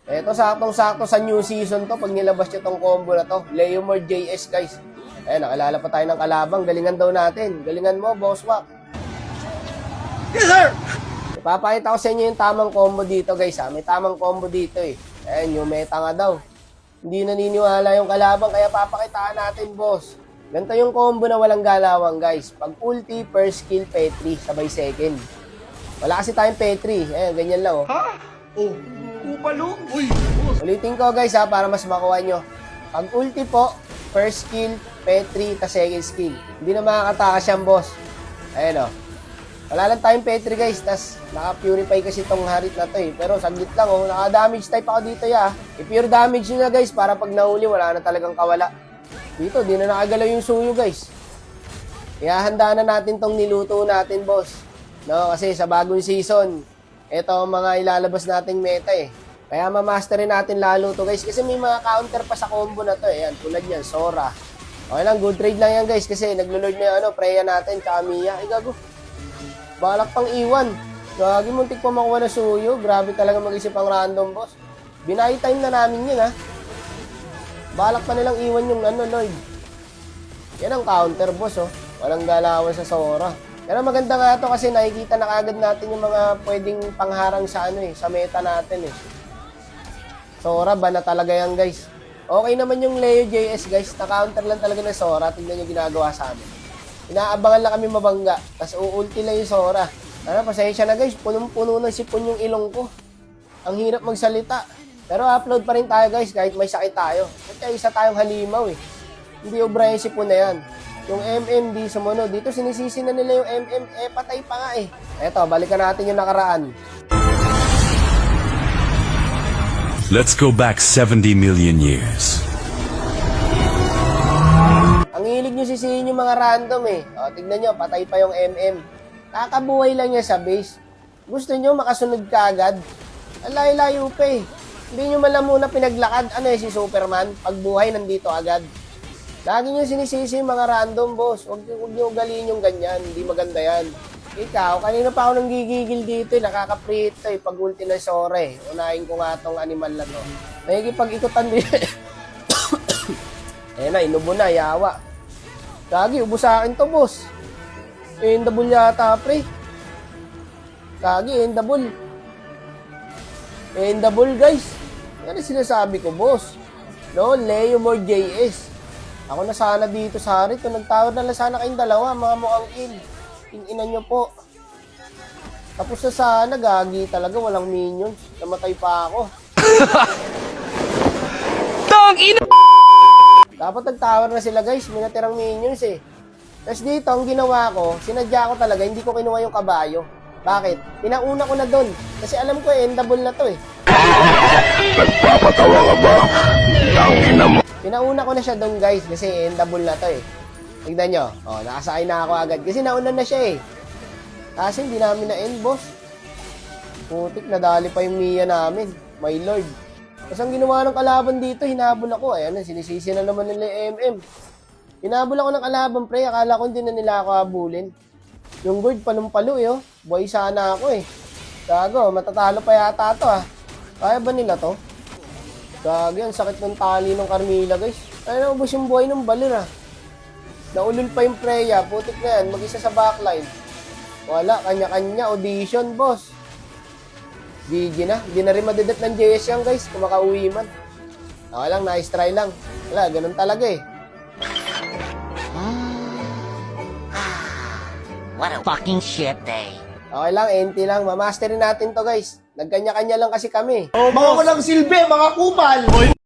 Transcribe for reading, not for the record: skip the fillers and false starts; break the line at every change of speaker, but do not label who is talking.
Eto, saktong-sakto sa new season to, pag nilabas nyo tong combo na to. Leomord JS, guys. Ayan, nakilala pa tayo ng kalabang. Galingan daw natin. Galingan mo, Boss Wak.
Yes, sir!
Ipapakita ko sa inyo yung tamang combo dito, guys. May tamang combo dito, eh. Ayan, yung meta nga daw. Hindi naniniwala yung kalabang, kaya papakitaan natin, boss. Ganito yung combo na walang galawang, guys. Pag ulti, first kill, Petri, sabay second. Wala kasi tayong Petri. Ayan, ganyan lang, oh.
Ha? Oh, kupalo? Uy,
Ulitin ko, guys, para mas makuha nyo. Pag ulti po, first kill, Petri, ta second skill. Hindi na makakatakas yan, boss. Ayan, oh. Wala lang tayong Petri, guys. Tas naka-purify kasi itong harit na to, eh. Pero saglit lang, oh. Naka-damage type ako dito, ya. I-pure damage nyo na, guys, para pag nahuli, wala na talagang kawala. Dito, di na nakagalaw yung suyo, guys. Ihahanda na natin tong niluto natin, boss. No, kasi sa bagong season, ito ang mga ilalabas nating meta, eh. Kaya mamasterin natin lalo to, guys. Kasi may mga counter pa sa combo na to, eh. Yan, tulad yan, Sora. Okay lang, good trade lang yan, guys. Kasi naglo-lord na yung Freya natin, tsaka Mia. Ay, gago. Balak pang iwan. Gagi, muntik pa makuha na suyo. Grabe talaga mag-isip ang random, boss. Binay time na namin yun, ha. Balak pa nilang iwan yung Lloyd. Yan ang counter, boss, oh. Walang galawan sa Sora. Pero maganda nga to kasi nakikita na kagad natin yung mga pwedeng pangharang sa sa meta natin, eh. Sora, ba na talaga yan, guys. Okay naman yung Leo JS, guys. Na-counter lang talaga ng Sora. Tingnan yung ginagawa sa amin. Inaabangan lang kami mabangga. Tapos uulti lang yung Sora. Pasensya na, guys. Punong-puno ng sipon yung ilong ko. Ang hirap magsalita. Pero upload pa rin tayo, guys, kahit may sakit tayo. Kasi isa tayong halimaw, eh. Hindi obra yung sipon na yan. Yung MMD sumunod. Dito sinisisi na nila yung MM. Patay pa nga, eh. Eto, balikan natin yung nakaraan.
Let's go back 70 million years.
Ang hilig nyo sisihin yung mga random, eh. O, tignan nyo, patay pa yung MM. Kakabuhay lang niya sa base. Gusto nyo makasunod ka agad? Ang layo-layo pa, eh. Hindi nyo man lang muna pinaglakad. Si Superman? Pagbuhay, nandito agad. Lagi nyo sinisisi yung mga random, boss. Huwag nyo ugaliin yung ganyan. Hindi maganda yan. Ikaw, kanina pa ako nang gigigil dito, eh. Nakakaprito, eh. Pag-ulti ng Sora, eh. Unahin ko nga tong animal na to. Nakikipag-ikutan din. Ayan na, inubo na, yawa. Gagi, ubo sa akin to, boss. Endable yata, pre. Gagi, endable. Endable, guys. Yan ang sinasabi ko, boss. No, Leomord JS. Ako na sana dito sa harito. Nagtawad na lang sana kayong dalawa, mga mukhang kill. Tingnan nyo po. Tapos na sana, gagi talaga. Walang minions. Namatay pa ako. Dapat nagtawar na sila, guys. May natirang minions, eh. Tapos dito, ang ginawa ko, sinadya ko talaga, hindi ko kinuha yung kabayo. Bakit? Pinauna ko na doon. Kasi alam ko, endable na to, eh.
Nagpapatawa ka ba? Tangina mo.
Pinauna ko na siya doon, guys, kasi endable na to, eh. Tignan nyo. Nakasakay na ako agad. Kasi nauna na siya, eh. Kasi hindi namin na-end, boss. Putik, nadali pa yung Mia namin. My lord. Tapos ang ginawa ng kalaban dito, hinabol ako. Ayan, sinisisi na naman nila yung MM. Hinabol ako ng kalaban, pre. Akala ko hindi na nila ako habulin. Yung guard, palumpalo, eh, oh. Buhay sana ako, eh. Gago, matatalo pa yata to, ah. Kaya ba nila to? Gago, ang sakit ng tali ng Carmilla, guys. Ay, naubos yung buhay ng balir, ah. Naulol pa yung Freya. Putik na yan, mag-isa sa backline. Wala, kanya-kanya, audition, boss. GG na. Hindi na rin madidat ng JS yan, guys. Kung makauwi man. Okay lang, nice try lang. Wala, ganun talaga, eh.
What a fucking shit day.
Okay lang, NT lang. Mamasterin natin to, guys. Nagkanya-kanya lang kasi kami.
mga walang silbi, mga kupal!